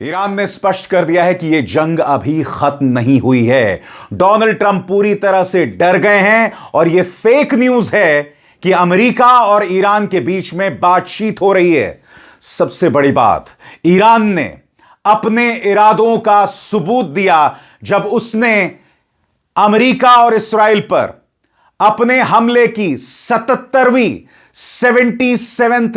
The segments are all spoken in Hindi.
ईरान ने स्पष्ट कर दिया है कि यह जंग अभी खत्म नहीं हुई है। डोनाल्ड ट्रंप पूरी तरह से डर गए हैं और यह फेक न्यूज है कि अमेरिका और ईरान के बीच में बातचीत हो रही है। सबसे बड़ी बात, ईरान ने अपने इरादों का सबूत दिया जब उसने अमेरिका और इस्राएल पर अपने हमले की 77वीं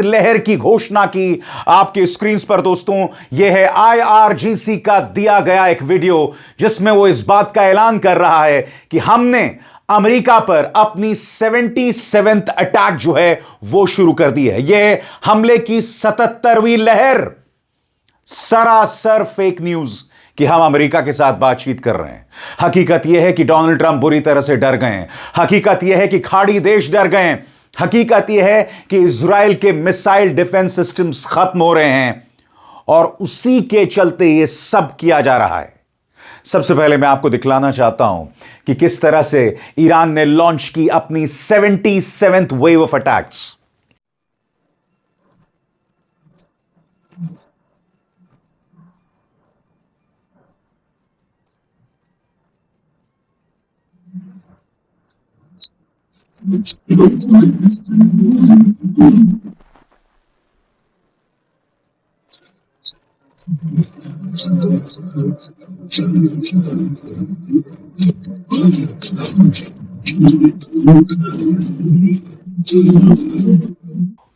लहर की घोषणा की। आपके स्क्रीन पर दोस्तों यह है IRGC का दिया गया एक वीडियो जिसमें वो इस बात का ऐलान कर रहा है कि हमने अमेरिका पर अपनी 77th अटैक जो है वो शुरू कर दी है। यह हमले की 77वीं लहर। सरासर फेक न्यूज कि हम अमेरिका के साथ बातचीत कर रहे हैं। हकीकत यह है कि डोनाल्ड ट्रंप बुरी तरह से डर गए हैं। हकीकत यह है कि खाड़ी देश डर गए हैं। हकीकत यह है कि इजराइल के मिसाइल डिफेंस सिस्टम्स खत्म हो रहे हैं और उसी के चलते यह सब किया जा रहा है। सबसे पहले मैं आपको दिखलाना चाहता हूं कि किस तरह से ईरान ने लॉन्च की अपनी 77th वेव ऑफ अटैक्स।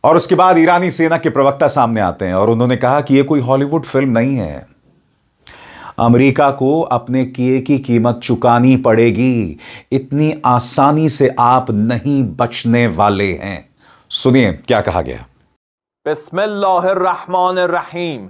और उसके बाद ईरानी सेना के प्रवक्ता सामने आते हैं और उन्होंने कहा कि यह कोई हॉलीवुड फिल्म नहीं है। अमेरिका को अपने किए की कीमत चुकानी पड़ेगी। इतनी आसानी से आप नहीं बचने वाले हैं। सुनिए क्या कहा गया। बिस्मिल्लाहिर्रहमानिर्रहीम।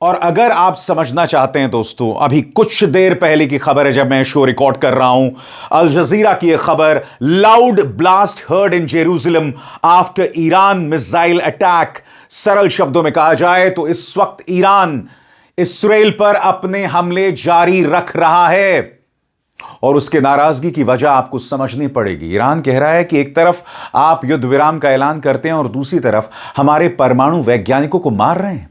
और अगर आप समझना चाहते हैं दोस्तों, अभी कुछ देर पहले की खबर है जब मैं शो रिकॉर्ड कर रहा हूं, अल जजीरा की यह खबर, loud blast heard in Jerusalem after Iran missile attack. सरल शब्दों में कहा जाए तो इस वक्त ईरान इस्राएल पर अपने हमले जारी रख रहा है और उसके नाराजगी की वजह आपको समझनी पड़ेगी। ईरान कह रहा है कि एक तरफ आप युद्ध विराम का ऐलान करते हैं और दूसरी तरफ हमारे परमाणु वैज्ञानिकों को मार रहे हैं।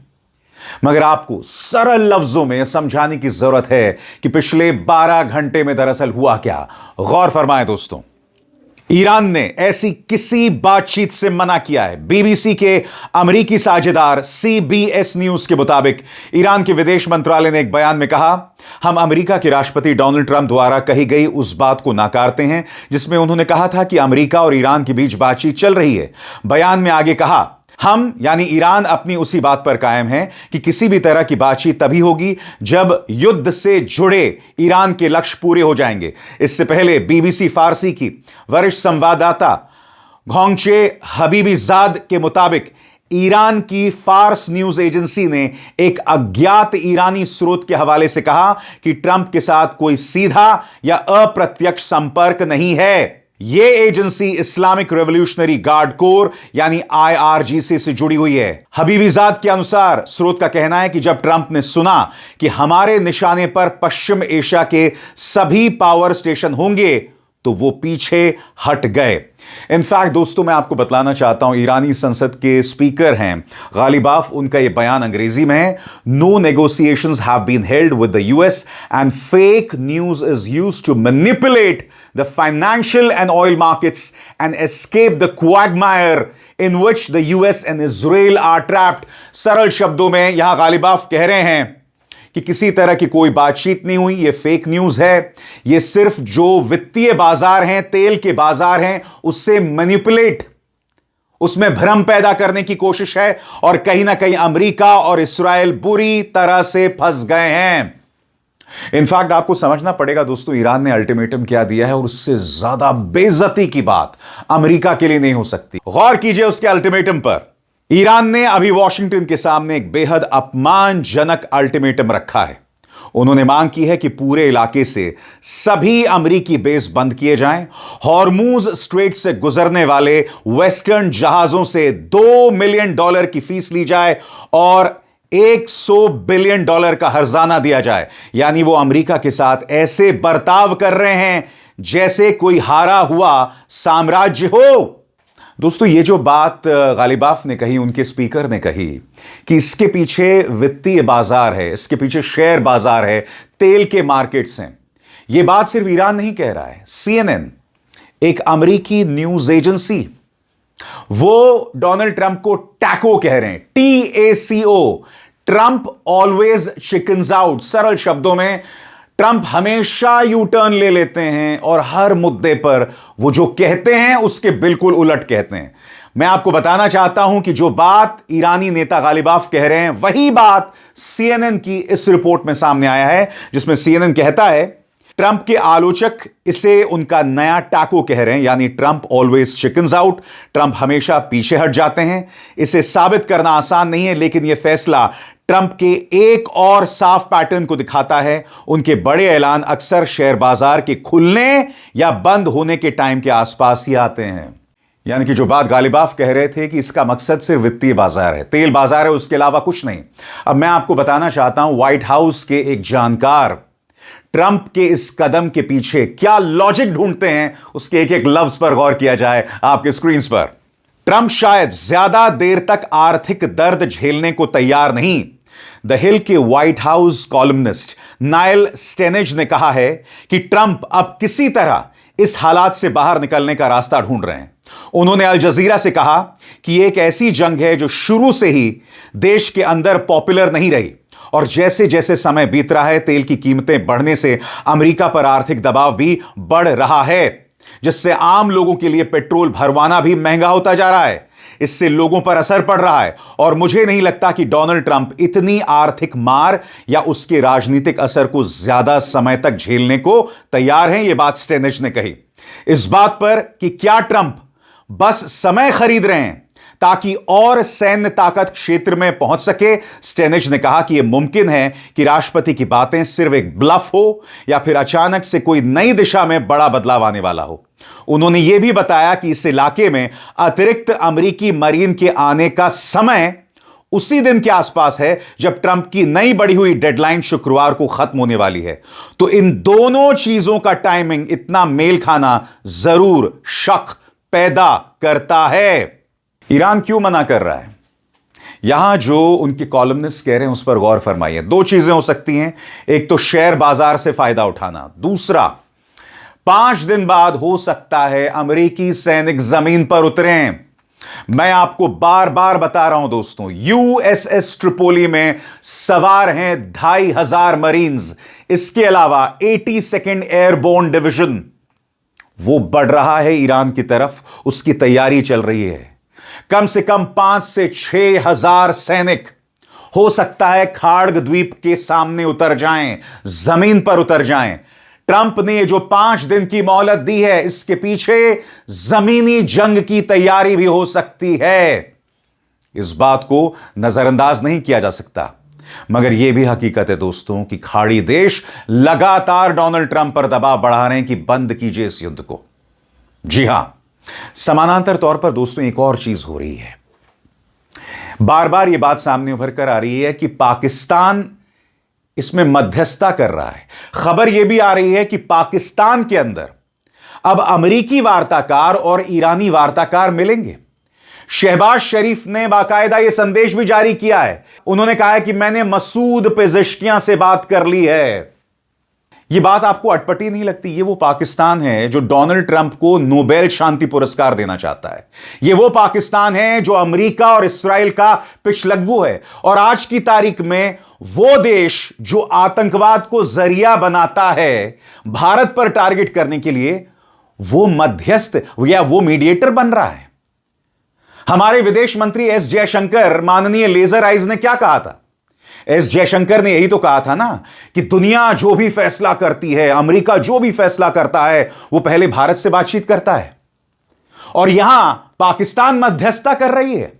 मगर आपको सरल लफ्जों में समझाने की जरूरत है कि पिछले 12 घंटे में दरअसल हुआ क्या। गौर फरमाएं दोस्तों, ईरान ने ऐसी किसी बातचीत से मना किया है। बीबीसी के अमेरिकी साझेदार CBS न्यूज के मुताबिक ईरान के विदेश मंत्रालय ने एक बयान में कहा, हम अमेरिका के राष्ट्रपति डोनाल्ड ट्रंप द्वारा कही गई उस बात को नकारते हैं जिसमें उन्होंने कहा था कि अमेरिका और ईरान के बीच बातचीत चल रही है। बयान में आगे कहा, हम यानी ईरान अपनी उसी बात पर कायम है कि किसी भी तरह की बातचीत तभी होगी जब युद्ध से जुड़े ईरान के लक्ष्य पूरे हो जाएंगे। इससे पहले बीबीसी फारसी की वरिष्ठ संवाददाता घोंगचे हबीबीजाद के मुताबिक ईरान की फार्स न्यूज एजेंसी ने एक अज्ञात ईरानी स्रोत के हवाले से कहा कि ट्रंप के साथ कोई सीधा या अप्रत्यक्ष संपर्क नहीं है। यह agency Islamic revolutionary guard core यानी IRGC से जुड़ी हुई है। हबीबीजाद के अनुसार स्रोत का कहना है कि जब ट्रंप ने सुना कि हमारे निशाने पर पश्चिम एशिया के सभी पावर स्टेशन होंगे तो वो पीछे हट गए। इनफैक्ट दोस्तों, मैं आपको बतलाना चाहता हूं, ईरानी संसद के स्पीकर हैं गालिबाफ, उनका यह बयान अंग्रेजी में है। No negotiations have been held with the US and fake news is used to manipulate the financial and oil markets and escape the quagmire in which the US and Israel are trapped. सरल शब्दों में यहां गालिबाफ कह रहे हैं कि किसी तरह की कोई बातचीत नहीं हुई, यह फेक न्यूज है। यह सिर्फ जो वित्तीय बाजार हैं, तेल के बाजार हैं, उससे मैनिपुलेट, उसमें भ्रम पैदा करने की कोशिश है और कहीं ना कहीं अमेरिका और इस्राएल बुरी तरह से फंस गए हैं। इनफैक्ट आपको समझना पड़ेगा दोस्तों, ईरान ने अल्टीमेटम क्या दिया है और उससे ज्यादा बेइज्जती की बात अमेरिका के लिए नहीं हो सकती। गौर कीजिए उसके अल्टीमेटम पर। ईरान ने अभी वॉशिंगटन के सामने एक बेहद अपमानजनक अल्टीमेटम रखा है। उन्होंने मांग की है कि पूरे इलाके से सभी अमेरिकी बेस बंद किए जाएं, हॉर्मूज स्ट्रेट से गुजरने वाले वेस्टर्न जहाजों से $2 मिलियन की फीस ली जाए और $100 बिलियन का हर्जाना दिया जाए। यानी वो अमेरिका के साथ ऐसे बर्ताव कर रहे हैं जैसे कोई हारा हुआ साम्राज्य हो। दोस्तों, ये जो बात गालिबाफ ने कही, उनके स्पीकर ने कही कि इसके पीछे वित्तीय बाजार है, इसके पीछे शेयर बाजार है, तेल के मार्केट्स हैं, ये बात सिर्फ ईरान नहीं कह रहा है। CNN, एक अमेरिकी न्यूज एजेंसी, वो डोनाल्ड ट्रंप को टैको कह रहे हैं, TACO, Trump always chickens out. सरल शब्दों में, ट्रंप हमेशा यू टर्न ले लेते हैं और हर मुद्दे पर वो जो कहते हैं उसके बिल्कुल उलट कहते हैं। मैं आपको बताना चाहता हूं कि जो बात ईरानी नेता गालिबाफ कह रहे हैं, वही बात CNN की इस रिपोर्ट में सामने आया है, जिसमें CNN कहता है ट्रंप के आलोचक इसे उनका नया टाको कह रहे हैं, यानी Trump always chickens out, Trump हमेशा पीछे हट जाते हैं। इसे साबित करना आसान नहीं है, लेकिन यह फैसला ट्रंप के एक और साफ पैटर्न को दिखाता है। उनके बड़े ऐलान अक्सर शेयर बाजार के खुलने या बंद होने के टाइम के आसपास ही आते हैं। यानी कि जो बात गालिबाफ कह रहे थे कि इसका मकसद सिर्फ वित्तीय बाजार है, तेल बाजार है, उसके अलावा कुछ नहीं। अब मैं आपको बताना चाहता हूं, व्हाइट हाउस के एक जानकार ट्रंप के इस कदम के पीछे क्या लॉजिक ढूंढते हैं, उसके एक एक लफ्ज पर गौर किया जाए आपके स्क्रीन पर। ट्रंप शायद ज्यादा देर तक आर्थिक दर्द झेलने को तैयार नहीं। द हिल के व्हाइट हाउस कॉलमनिस्ट नाइल स्टेनेज ने कहा है कि ट्रंप अब किसी तरह इस हालात से बाहर निकलने का रास्ता ढूंढ रहे हैं। उन्होंने अल जजीरा से कहा कि यह एक ऐसी जंग है जो शुरू से ही देश के अंदर पॉपुलर नहीं रही, और जैसे जैसे समय बीत रहा है, तेल की कीमतें बढ़ने से अमेरिका पर आर्थिक दबाव भी बढ़ रहा है, जिससे आम लोगों के लिए पेट्रोल भरवाना भी महंगा होता जा रहा है। इससे लोगों पर असर पड़ रहा है, और मुझे नहीं लगता कि डोनाल्ड ट्रंप इतनी आर्थिक मार या उसके राजनीतिक असर को ज्यादा समय तक झेलने को तैयार हैं। यह बात स्टेनेज ने कही। इस बात पर कि क्या ट्रंप बस समय खरीद रहे हैं ताकि और सैन्य ताकत क्षेत्र में पहुंच सके, स्टेनेज ने कहा कि यह मुमकिन है कि राष्ट्रपति की बातें सिर्फ एक ब्लफ हो या फिर अचानक से कोई नई दिशा में बड़ा बदलाव आने वाला हो। उन्होंने यह भी बताया कि इस इलाके में अतिरिक्त अमेरिकी मरीन के आने का समय उसी दिन के आसपास है जब ट्रंप की नई बढ़ी हुई डेडलाइन शुक्रवार को खत्म होने वाली है। तो इन दोनों चीजों का टाइमिंग इतना मेल खाना जरूर शक पैदा करता है। ईरान क्यों मना कर रहा है? यहां जो उनके कॉलमनिस्ट कह रहे हैं उस पर गौर फरमाइए। दो चीजें हो सकती हैं, एक तो शेयर बाजार से फायदा उठाना, दूसरा 5 दिन बाद हो सकता है अमेरिकी सैनिक जमीन पर उतरें। मैं आपको बार बार बता रहा हूं दोस्तों, USS ट्रिपोली में सवार हैं 2500 मरीन्स। इसके अलावा 82nd एयरबोर्न डिवीजन वो बढ़ रहा है ईरान की तरफ, उसकी तैयारी चल रही है। कम से कम 5 से 6 हजार सैनिक हो सकता है खाड़ग द्वीप के सामने उतर जाएं, जमीन पर उतर जाएं। ट्रंप ने जो 5 दिन की मोहलत दी है, इसके पीछे जमीनी जंग की तैयारी भी हो सकती है। इस बात को नजरअंदाज नहीं किया जा सकता, मगर यह भी हकीकत है दोस्तों कि खाड़ी देश लगातार डोनाल्ड ट्रंप पर दबाव बढ़ा रहे हैं कि बंद कीजिए इस युद्ध को। जी हां, समानांतर तौर पर दोस्तों एक और चीज हो रही है। बार बार यह बात सामने उभर कर आ रही है कि पाकिस्तान इसमें मध्यस्थता कर रहा है। खबर यह भी आ रही है कि पाकिस्तान के अंदर अब अमेरिकी वार्ताकार और ईरानी वार्ताकार मिलेंगे। शहबाज शरीफ ने बाकायदा यह संदेश भी जारी किया है। उन्होंने कहा है कि मैंने मसूद पेजिश्कियां से बात कर ली है। यह बात आपको अटपटी नहीं लगती? यह वो पाकिस्तान है जो डोनाल्ड ट्रंप को नोबेल शांति पुरस्कार देना चाहता है। यह वो पाकिस्तान है जो अमेरिका और इस्राएल का पिछलग्गू है, और आज की तारीख में वो देश जो आतंकवाद को जरिया बनाता है भारत पर टारगेट करने के लिए, वो मध्यस्थ या वो मीडिएटर बन रहा है। हमारे विदेश मंत्री एस जयशंकर, माननीय लेजर आइज ने क्या कहा था? एस जयशंकर ने यही तो कहा था ना कि दुनिया जो भी फैसला करती है, अमेरिका जो भी फैसला करता है, वो पहले भारत से बातचीत करता है, और यहां पाकिस्तान मध्यस्थता कर रही है।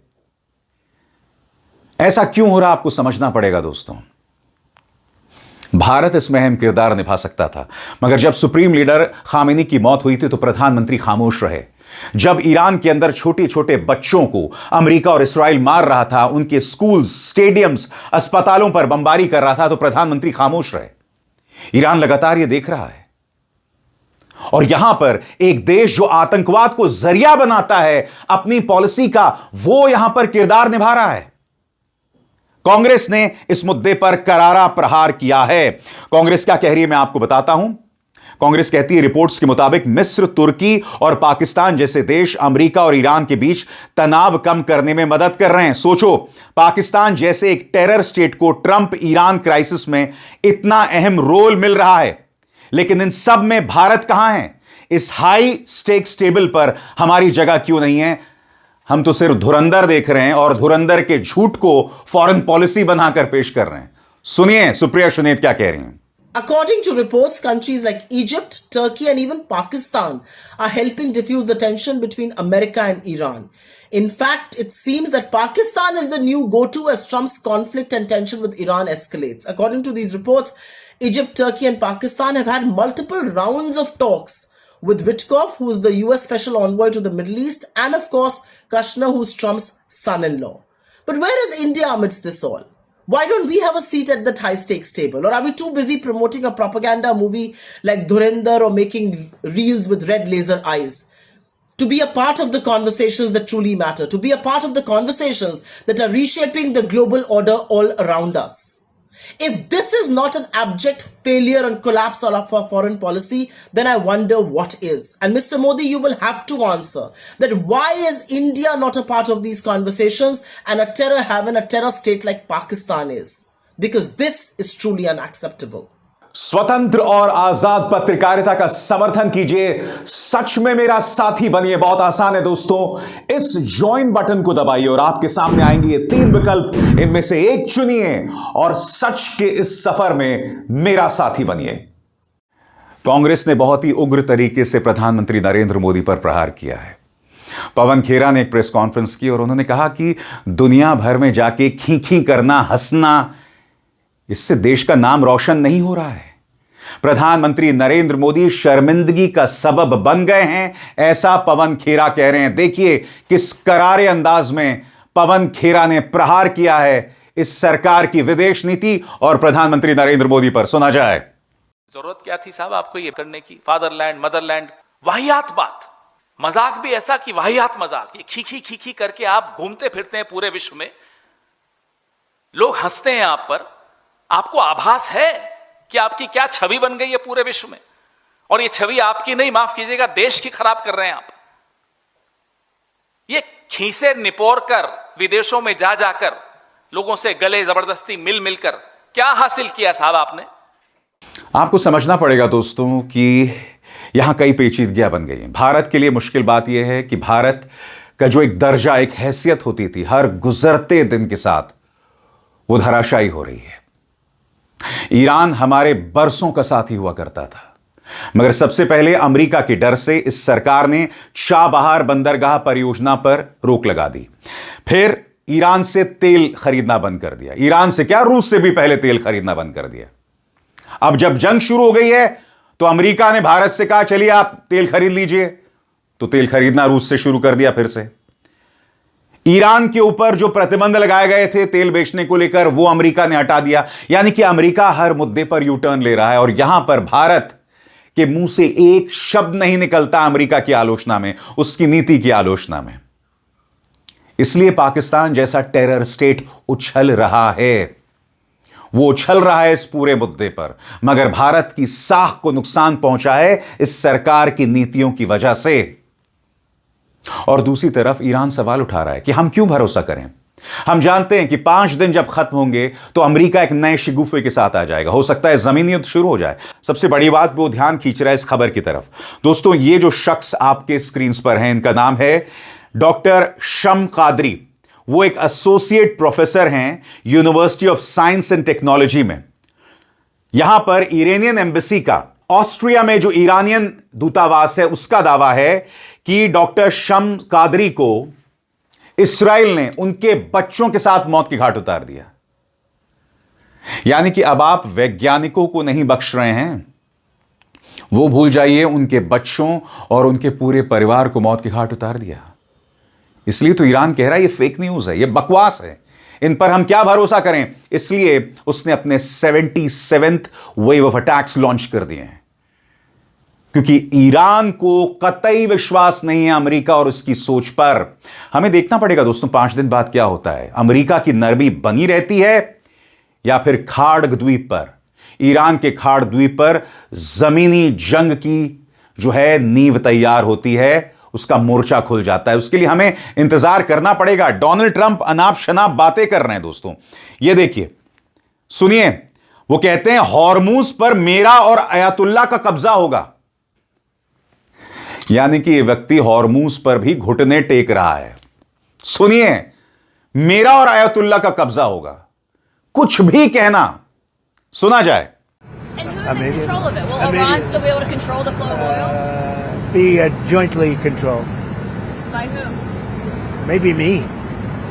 ऐसा क्यों हो रहा आपको समझना पड़ेगा दोस्तों। भारत इसमें अहम किरदार निभा सकता था, मगर जब सुप्रीम लीडर खामेनी की मौत हुई थी तो प्रधानमंत्री खामोश रहे। जब ईरान के अंदर छोटे छोटे बच्चों को अमेरिका और इस्राइल मार रहा था, उनके स्कूल्स, स्टेडियम्स, अस्पतालों पर बमबारी कर रहा था, तो प्रधानमंत्री खामोश रहे। ईरान लगातार यह देख रहा है। और यहां पर एक देश जो आतंकवाद को जरिया बनाता है अपनी पॉलिसी का, वो यहां पर किरदार निभा रहा है। कांग्रेस ने इस मुद्दे पर करारा प्रहार किया है। कांग्रेस क्या कह रही है मैं आपको बताता हूं। कांग्रेस कहती है, रिपोर्ट्स के मुताबिक मिस्र, तुर्की और पाकिस्तान जैसे देश अमेरिका और ईरान के बीच तनाव कम करने में मदद कर रहे हैं। सोचो, पाकिस्तान जैसे एक टेरर स्टेट को ट्रंप ईरान क्राइसिस में इतना अहम रोल मिल रहा है, लेकिन इन सब में भारत कहां है? इस हाई स्टेक्स टेबल पर हमारी जगह क्यों नहीं है? हम तो सिर्फ धुरंधर देख रहे हैं और धुरंधर के झूठ को फॉरेन पॉलिसी बनाकर पेश कर रहे हैं। सुनिए सुप्रिया सुनेत क्या कह रही हैं। According to reports, countries like Egypt, Turkey, and even Pakistan are helping diffuse the tension between America and Iran. In fact, it seems that Pakistan is the new go-to as Trump's conflict and tension with Iran escalates. According to these reports, Egypt, Turkey, and Pakistan have had multiple rounds of talks with Witkoff, who is the US Special Envoy to the Middle East, and of course, Kushner, who's Trump's son-in-law. But where is India amidst this all? Why don't we have a seat at that high stakes table? Or are we too busy promoting a propaganda movie like Dhurendra or making reels with red laser eyes? To be a part of the conversations that truly matter, to be a part of the conversations that are reshaping the global order all around us. If this is not an abject failure and collapse of our foreign policy, then I wonder what is. And Mr. Modi, you will have to answer that why is India not a part of these conversations and a terror haven, a terror state like Pakistan is? Because this is truly unacceptable. स्वतंत्र और आजाद पत्रकारिता का समर्थन कीजिए, सच में मेरा साथी बनिए। बहुत आसान है दोस्तों, इस ज्वाइन बटन को दबाइए और आपके सामने आएंगे ये 3 विकल्प, इनमें से एक चुनिए और सच के इस सफर में मेरा साथी बनिए। कांग्रेस ने बहुत ही उग्र तरीके से प्रधानमंत्री नरेंद्र मोदी पर प्रहार किया है। पवन खेरा ने एक प्रेस कॉन्फ्रेंस की और उन्होंने कहा कि दुनिया भर में जाके खी करना, हंसना, इससे देश का नाम रोशन नहीं हो रहा है। प्रधानमंत्री नरेंद्र मोदी शर्मिंदगी का सबब बन गए हैं, ऐसा पवन खेरा कह रहे हैं। देखिए किस करारे अंदाज में पवन खेरा ने प्रहार किया है इस सरकार की विदेश नीति और प्रधानमंत्री नरेंद्र मोदी पर। सुना जाए। जरूरत क्या थी साहब आपको ये करने की? फादरलैंड, मदरलैंड, वाहियात बात, मजाक भी ऐसा कि वाहियात मजाक, ये खी करके आप घूमते फिरते हैं पूरे विश्व में, लोग हंसते हैं आप पर। आपको आभास है कि आपकी क्या छवि बन गई है पूरे विश्व में, और ये छवि आपकी नहीं, माफ कीजिएगा, देश की खराब कर रहे हैं आप। ये खीसे निपोर कर विदेशों में जा जाकर लोगों से गले जबरदस्ती मिल मिलकर क्या हासिल किया साहब आपने? आपको समझना पड़ेगा दोस्तों कि यहां कई पेचीदगियां बन गई हैं। भारत के लिए मुश्किल बात यह है कि भारत का जो एक दर्जा, एक हैसियत होती थी, हर गुजरते दिन के साथ वो धराशायी हो रही है। ईरान हमारे बरसों का साथी हुआ करता था, मगर सबसे पहले अमेरिका के डर से इस सरकार ने चाबहार बंदरगाह परियोजना पर रोक लगा दी। फिर ईरान से तेल खरीदना बंद कर दिया। ईरान से क्या, रूस से भी पहले तेल खरीदना बंद कर दिया। अब जब जंग शुरू हो गई है तो अमेरिका ने भारत से कहा चलिए आप तेल खरीद लीजिए, तो तेल खरीदना रूस से शुरू कर दिया फिर से। ईरान के ऊपर जो प्रतिबंध लगाए गए थे तेल बेचने को लेकर, वो अमेरिका ने हटा दिया। यानी कि अमेरिका हर मुद्दे पर यू टर्न ले रहा है और यहां पर भारत के मुंह से एक शब्द नहीं निकलता अमेरिका की आलोचना में, उसकी नीति की आलोचना में। इसलिए पाकिस्तान जैसा टेरर स्टेट उछल रहा है, वो उछल रहा है इस पूरे मुद्दे पर, मगर भारत की साख को नुकसान पहुंचा है इस सरकार की नीतियों की वजह से। और दूसरी तरफ ईरान सवाल उठा रहा है कि हम क्यों भरोसा करें। हम जानते हैं कि 5 दिन जब खत्म होंगे तो अमेरिका एक नए शिगुफे के साथ आ जाएगा, हो सकता है जमीनी युद्ध शुरू हो जाए। सबसे बड़ी बात, वो ध्यान खींच रहा है इस खबर की तरफ। दोस्तों, ये जो शख्स आपके स्क्रीन पर हैं, इनका नाम है डॉक्टर शम कादरी। वो एक एसोसिएट प्रोफेसर हैं university of science and technology में। यहां पर ईरानियन एम्बेसी का, ऑस्ट्रिया में जो ईरानियन दूतावास है, उसका दावा है कि डॉक्टर शम कादरी को इस्राएल ने उनके बच्चों के साथ मौत की घाट उतार दिया। यानी कि अब आप वैज्ञानिकों को नहीं बख्श रहे हैं, वो भूल जाइए, उनके बच्चों और उनके पूरे परिवार को मौत के घाट उतार दिया। इसलिए तो ईरान कह रहा है ये फेक न्यूज है, ये बकवास है, इन पर हम क्या भरोसा करें। इसलिए उसने अपने 77th wave of attacks launch कर दिए हैं, क्योंकि ईरान को कतई विश्वास नहीं है अमेरिका और उसकी सोच पर। हमें देखना पड़ेगा दोस्तों 5 दिन बाद क्या होता है, अमेरिका की नरमी बनी रहती है या फिर खाड़ग द्वीप पर, ईरान के खाड़ द्वीप पर जमीनी जंग की जो है नींव तैयार होती है, उसका मोर्चा खुल जाता है। उसके लिए हमें इंतजार करना पड़ेगा। डोनाल्ड ट्रंप अनाप शनाप बातें कर रहे हैं दोस्तों, ये देखिए, सुनिए, वो कहते हैं हॉर्मूज पर मेरा और अयातुल्ला का कब्जा होगा। यानी कि ये व्यक्ति हॉर्मूज पर भी घुटने टेक रहा है। सुनिए, मेरा और अयातुल्ला का कब्जा होगा, कुछ भी कहना, सुना जाए। And who's in control of it? Will Iran still be able to control the flow of oil? Be jointly controlled. By who? Maybe me.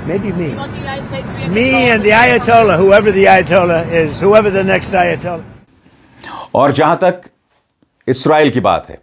Maybe me. You want the United States to be in Me control and of the flow of Ayatollah, whoever the Ayatollah is, whoever the next Ayatollah. और जहां तक इस्राएल की बात है,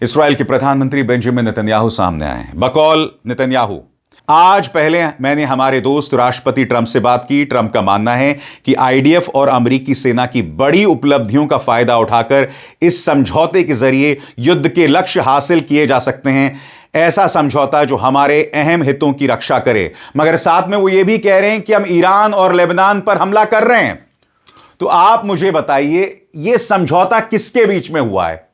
इस्राएल के प्रधानमंत्री बेंजामिन नेतन्याहू सामने आए हैं। बकौल नेतन्याहू, आज पहले मैंने हमारे दोस्त राष्ट्रपति ट्रंप से बात की। ट्रंप का मानना है कि आईडीएफ और अमेरिकी सेना की बड़ी उपलब्धियों का फायदा उठाकर इस समझौते के जरिए युद्ध के लक्ष्य हासिल किए जा सकते हैं, ऐसा समझौता जो हमारे अहम हितों की रक्षा करे। मगर साथ में वो ये भी कह रहे हैं कि हम ईरान और लेबनान पर हमला कर रहे हैं। तो आप मुझे बताइए, यह समझौता किसके बीच में हुआ है?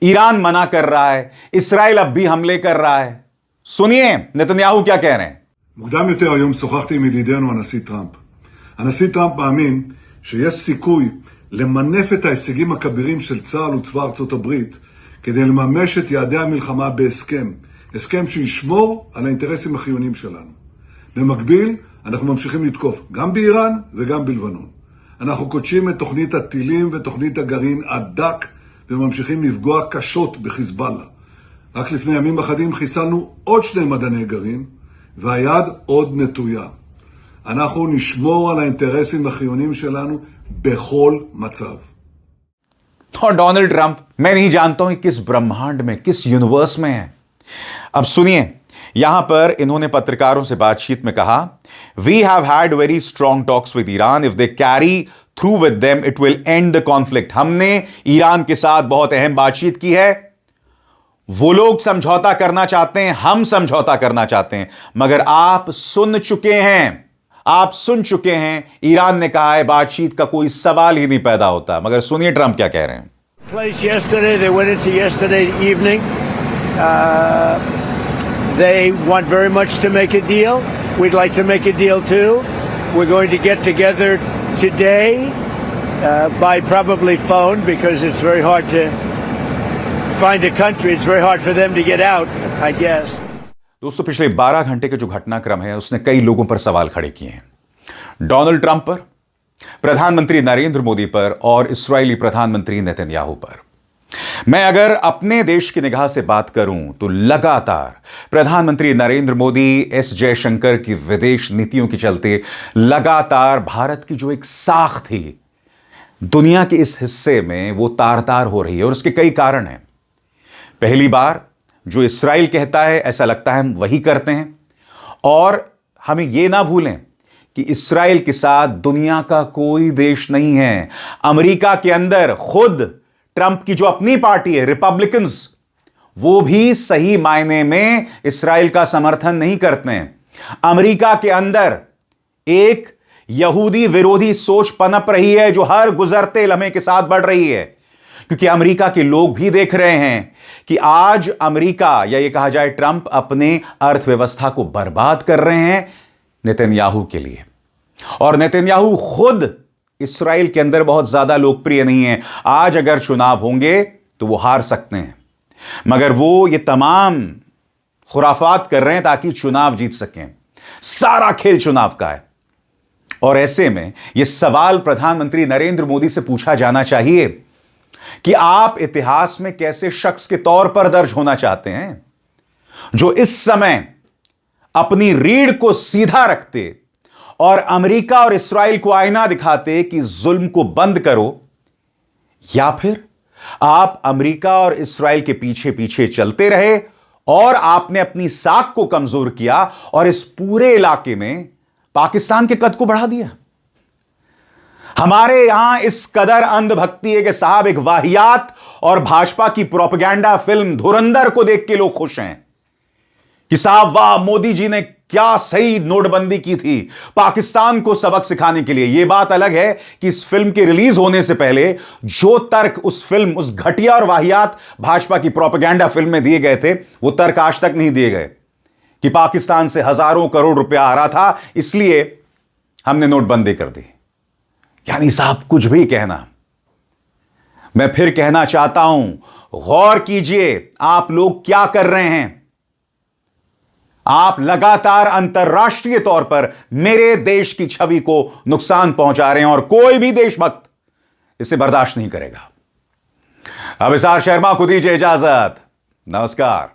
ईरान मना कर रहा है, इस्राएल अब भी हमले कर रहा है। सुनिए नेतन्याहू क्या कह रहे हैं। מוקדם יותר היום שוחחתי עם ידידנו הנשיא טראמפ. הנשיא טראמפ מאמין שיש סיכוי למנף את ההישגים הכבירים של צה"ל וצבא ארצות הברית כדי לממש את יעדי המלחמה בהסכם, הסכם שישמור על האינטרסים החיוניים שלנו. במקביל, אנחנו ממשיכים לתקוף גם באיראן וגם בלבנון. אנחנו קודשים את תוכנית הטילים ותוכנית הגרעין עד דק וממשיכים לפגוע קשות בחיזבאללה. רק לפני ימים אחדים חיסלנו עוד 2 מדעני גרעין, והיד עוד נטויה. אנחנו נשמור על האינטרסים החיוניים שלנו בכל מצב. और डोनाल्ड ट्रंप, मैं नहीं जानता हूं कि किस ब्रह्मांड में, किस यूनिवर्स में है। अब सुनिए, यहां पर इन्होंने पत्रकारों से बातचीत में कहा, we have had very strong talks with Iran, if they carry through with them it will end the conflict. हमने ईरान के साथ बहुत अहम बातचीत की है, वो लोग समझौता करना चाहते हैं, हम समझौता करना चाहते हैं, मगर आप सुन चुके हैं, ईरान ने कहा है बातचीत का कोई सवाल ही नहीं पैदा होता। मगर सुनिए ट्रंप क्या कह रहे हैं। Place yesterday, they went into yesterday evening. They want very much to make a deal. We'd like to make a deal too. We're going to get together today by probably phone because it's very hard to find a country. It's very hard for them to get out, I guess. दोस्तों, पिछले 12 घंटे के जो घटनाक्रम है उसने कई लोगों पर सवाल खड़े किए हैं। डोनाल्ड ट्रंप पर, प्रधानमंत्री नरेंद्र मोदी पर और इस्राएली प्रधानमंत्री नेतन्याहू पर। मैं अगर अपने देश की निगाह से बात करूं तो लगातार प्रधानमंत्री नरेंद्र मोदी, एस जयशंकर की विदेश नीतियों के चलते लगातार भारत की जो एक साख थी दुनिया के इस हिस्से में वो तार-तार हो रही है। और उसके कई कारण हैं। पहली बार जो इस्राएल कहता है ऐसा लगता है हम वही करते हैं, और हमें यह ना भूलें कि इस्राएल के साथ दुनिया का कोई देश नहीं है। अमेरिका के अंदर खुद ट्रंप की जो अपनी पार्टी है रिपब्लिकन्स, वो भी सही मायने में इस्राएल का समर्थन नहीं करते हैं। अमेरिका के अंदर एक यहूदी विरोधी सोच पनप रही है जो हर गुजरते लम्हे के साथ बढ़ रही है, क्योंकि अमेरिका के लोग भी देख रहे हैं कि आज अमेरिका, या ये कहा जाए ट्रंप, अपने अर्थव्यवस्था को बर्बाद कर रहे हैं नेतन्याहू के लिए। और नेतन्याहू खुद इस्राएल के अंदर बहुत ज्यादा लोकप्रिय नहीं है। आज अगर चुनाव होंगे तो वो हार सकते हैं, मगर वो ये तमाम खुराफात कर रहे हैं ताकि चुनाव जीत सकें। सारा खेल चुनाव का है। और ऐसे में यह सवाल प्रधानमंत्री नरेंद्र मोदी से पूछा जाना चाहिए कि आप इतिहास में कैसे शख्स के तौर पर दर्ज होना चाहते हैं जो इस समय अपनी रीढ़ को सीधा रखते और अमेरिका और इस्राइल को आईना दिखाते कि जुल्म को बंद करो, या फिर आप अमेरिका और इस्राइल के पीछे पीछे चलते रहे और आपने अपनी साख को कमजोर किया और इस पूरे इलाके में पाकिस्तान के कद को बढ़ा दिया। हमारे यहां इस कदर अंधभक्ति है कि साहब एक वाहियात और भाजपा की प्रोपेगेंडा फिल्म धुरंधर को देख के लोग खुश हैं कि साहब वाह, मोदी जी ने क्या सही नोटबंदी की थी पाकिस्तान को सबक सिखाने के लिए। यह बात अलग है कि इस फिल्म के रिलीज होने से पहले जो तर्क उस फिल्म, उस घटिया और वाहियात भाजपा की प्रोपेगेंडा फिल्म में दिए गए थे, वो तर्क आज तक नहीं दिए गए कि पाकिस्तान से हजारों करोड़ रुपया आ रहा था, इसलिए हमने नोटबंदी कर दी। यानी साहब कुछ भी कहना। मैं फिर कहना चाहता हूं, गौर कीजिए आप लोग क्या कर रहे हैं। आप लगातार अंतर्राष्ट्रीय तौर पर मेरे देश की छवि को नुकसान पहुंचा रहे हैं और कोई भी देशभक्त इसे बर्दाश्त नहीं करेगा। अब इसार शर्मा को दीजिए इजाजत। नमस्कार।